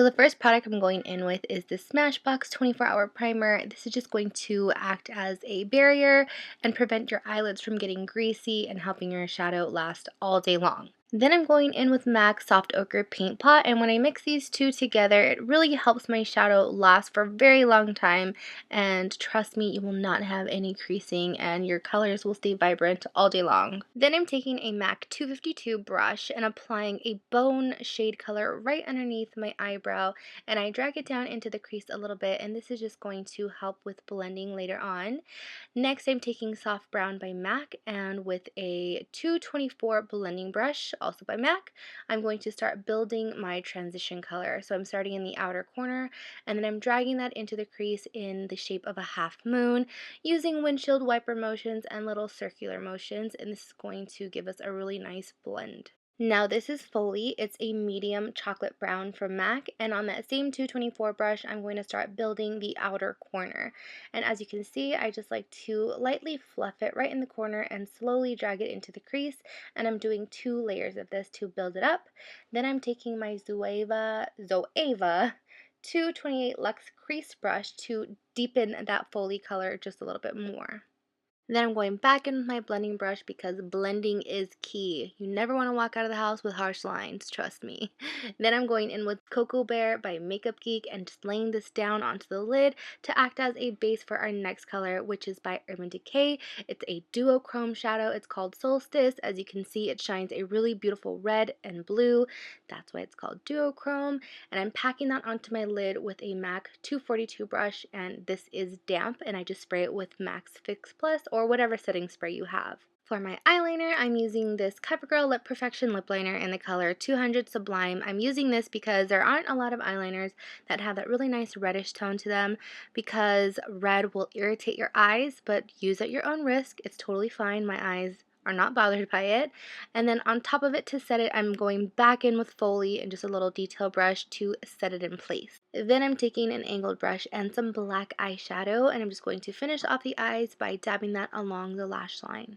So the first product I'm going in with is the Smashbox 24-hour primer. This is just going to act as a barrier and prevent your eyelids from getting greasy and helping your shadow last all day long. Then I'm going in with MAC Soft Ochre Paintpot, and when I mix these two together, it really helps my shadow last for a very long time, and trust me, you will not have any creasing and your colors will stay vibrant all day long. Then I'm taking a MAC 252 brush and applying a bone shade color right underneath my eyebrow, and I drag it down into the crease a little bit, and this is just going to help with blending later on. Next, I'm taking Soft Brown by MAC, and with a 224 blending brush, also by MAC, I'm going to start building my transition color. So I'm starting in the outer corner, and then I'm dragging that into the crease in the shape of a half moon, using windshield wiper motions and little circular motions, and this is going to give us a really nice blend. Now this is Folie. It's a medium chocolate brown from MAC, and on that same 224 brush I'm going to start building the outer corner. And as you can see, I just like to lightly fluff it right in the corner and slowly drag it into the crease, and I'm doing 2 layers of this to build it up. Then I'm taking my Zoeva 228 Luxe crease brush to deepen that Folie color just a little bit more. Then I'm going back in with my blending brush because blending is key. You never want to walk out of the house with harsh lines, trust me. Then I'm going in with Cocoa Bear by Makeup Geek and just laying this down onto the lid to act as a base for our next color, which is by Urban Decay. It's a DuoChrome shadow. It's called Solstice. As you can see, it shines a really beautiful red and blue. That's why it's called DuoChrome. And I'm packing that onto my lid with a MAC 242 brush, and this is damp, and I just spray it with MAC's Fix Plus or whatever setting spray you have. For my eyeliner, I'm using this Covergirl Lip Perfection Lip Liner in the color 200 Sublime. I'm using this because there aren't a lot of eyeliners that have that really nice reddish tone to them, because red will irritate your eyes, but use at your own risk. It's totally fine. My eyes are not bothered by it. And then on top of it, to set it, I'm going back in with Folie and just a little detail brush to set it in place. Then I'm taking an angled brush and some black eyeshadow, and I'm just going to finish off the eyes by dabbing that along the lash line.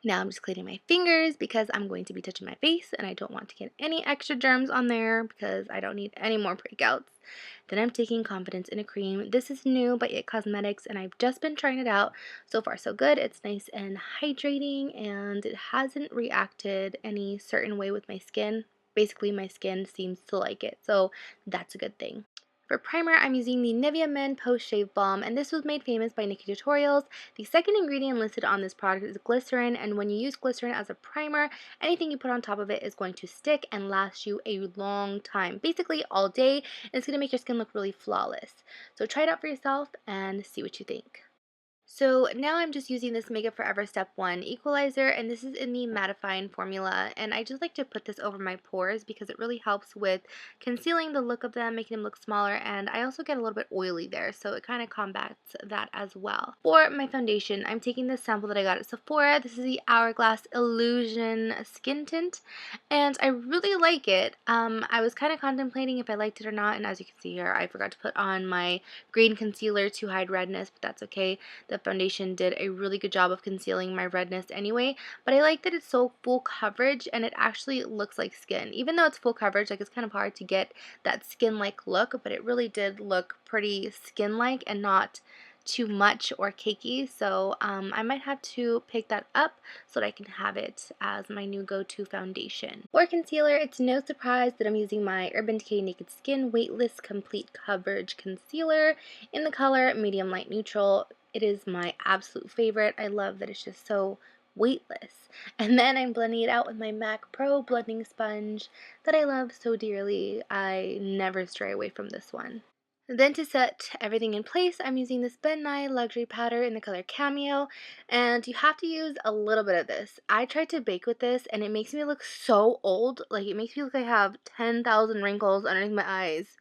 Now I'm just cleaning my fingers because I'm going to be touching my face and I don't want to get any extra germs on there because I don't need any more breakouts. Then I'm taking Confidence in a Cream. This is new by It Cosmetics and I've just been trying it out. So far so good. It's nice and hydrating and it hasn't reacted any certain way with my skin. Basically my skin seems to like it, so that's a good thing. For primer, I'm using the Nivea Men Post Shave Balm, and this was made famous by Nikki Tutorials. The second ingredient listed on this product is glycerin, and when you use glycerin as a primer, anything you put on top of it is going to stick and last you a long time, basically all day, and it's going to make your skin look really flawless. So try it out for yourself and see what you think. So now I'm just using this Makeup Forever Step 1 Equalizer, and this is in the mattifying formula, and I just like to put this over my pores because it really helps with concealing the look of them, making them look smaller, and I also get a little bit oily there, so it kind of combats that as well. For my foundation, I'm taking this sample that I got at Sephora. This is the Hourglass Illusion Skin Tint, and I really like it. I was kind of contemplating if I liked it or not, and as you can see here, I forgot to put on my green concealer to hide redness, but that's okay. The foundation did a really good job of concealing my redness anyway, but I like that it's so full coverage and it actually looks like skin. Even though it's full coverage, like, it's kind of hard to get that skin-like look, but it really did look pretty skin-like and not too much or cakey, so I might have to pick that up so that I can have it as my new go-to foundation. For concealer, it's no surprise that I'm using my Urban Decay Naked Skin Weightless Complete Coverage Concealer in the color Medium Light Neutral. It is my absolute favorite. I love that it's just so weightless. And then I'm blending it out with my MAC Pro blending sponge that I love so dearly. I never stray away from this one. Then to set everything in place, I'm using this Ben Nye Luxury Powder in the color Cameo, and you have to use a little bit of this. I tried to bake with this, and it makes me look so old. Like, it makes me look like I have 10,000 wrinkles underneath my eyes.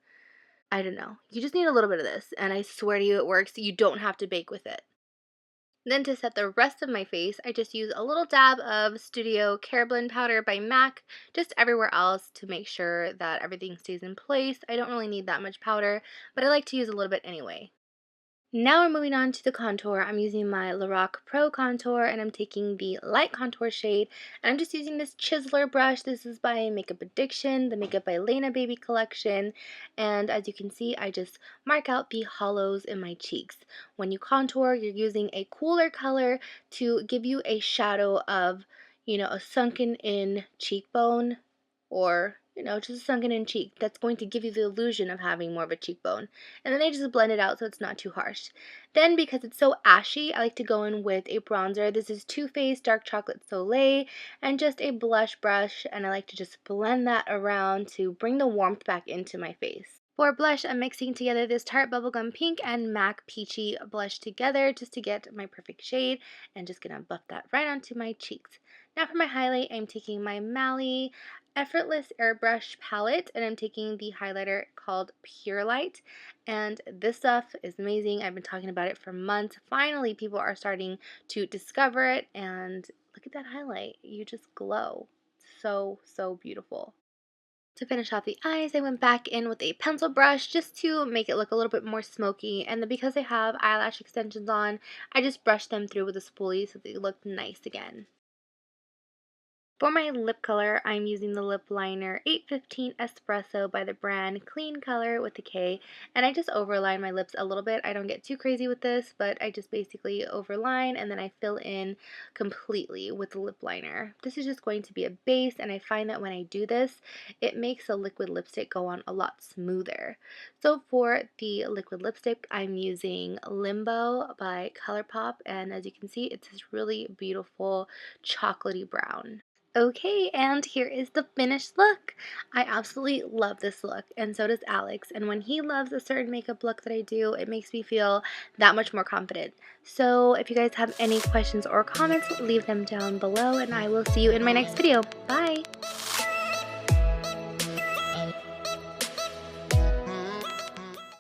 I don't know. You just need a little bit of this, and I swear to you it works. You don't have to bake with it. Then to set the rest of my face, I just use a little dab of Studio Careblend powder by MAC, just everywhere else to make sure that everything stays in place. I don't really need that much powder, but I like to use a little bit anyway. Now we're moving on to the contour. I'm using my Lorac Pro contour and I'm taking the light contour shade and I'm just using this chiseler brush. This is by Makeup Addiction, the Makeup by Lena Baby collection, and as you can see I just mark out the hollows in my cheeks. When you contour, you're using a cooler color to give you a shadow of, a sunken in cheekbone, or just a sunken in cheek. That's going to give you the illusion of having more of a cheekbone. And then I just blend it out so it's not too harsh. Then, because it's so ashy, I like to go in with a bronzer. This is Too Faced Dark Chocolate Soleil, and just a blush brush, and I like to just blend that around to bring the warmth back into my face. For blush, I'm mixing together this Tarte Bubblegum Pink and MAC Peachy blush together just to get my perfect shade, and just gonna buff that right onto my cheeks. Now for my highlight, I'm taking my Mally Effortless Airbrush palette, and I'm taking the highlighter called Pure Light, and this stuff is amazing. I've been talking about it for months. Finally, people are starting to discover it, and look at that highlight. You just glow. So, so beautiful. To finish off the eyes, I went back in with a pencil brush just to make it look a little bit more smoky, and then because I have eyelash extensions on, I just brushed them through with a spoolie so they look nice again. For my lip color, I'm using the Lip Liner 815 Espresso by the brand Clean Color with Decay, and I just overline my lips a little bit. I don't get too crazy with this, but I just basically overline and then I fill in completely with the lip liner. This is just going to be a base, and I find that when I do this, it makes a liquid lipstick go on a lot smoother. So for the liquid lipstick, I'm using Limbo by ColourPop, and as you can see, it's this really beautiful chocolatey brown. Okay, and here is the finished look. I absolutely love this look, and so does Alex. And when he loves a certain makeup look that I do, it makes me feel that much more confident. So if you guys have any questions or comments, leave them down below, and I will see you in my next video. Bye!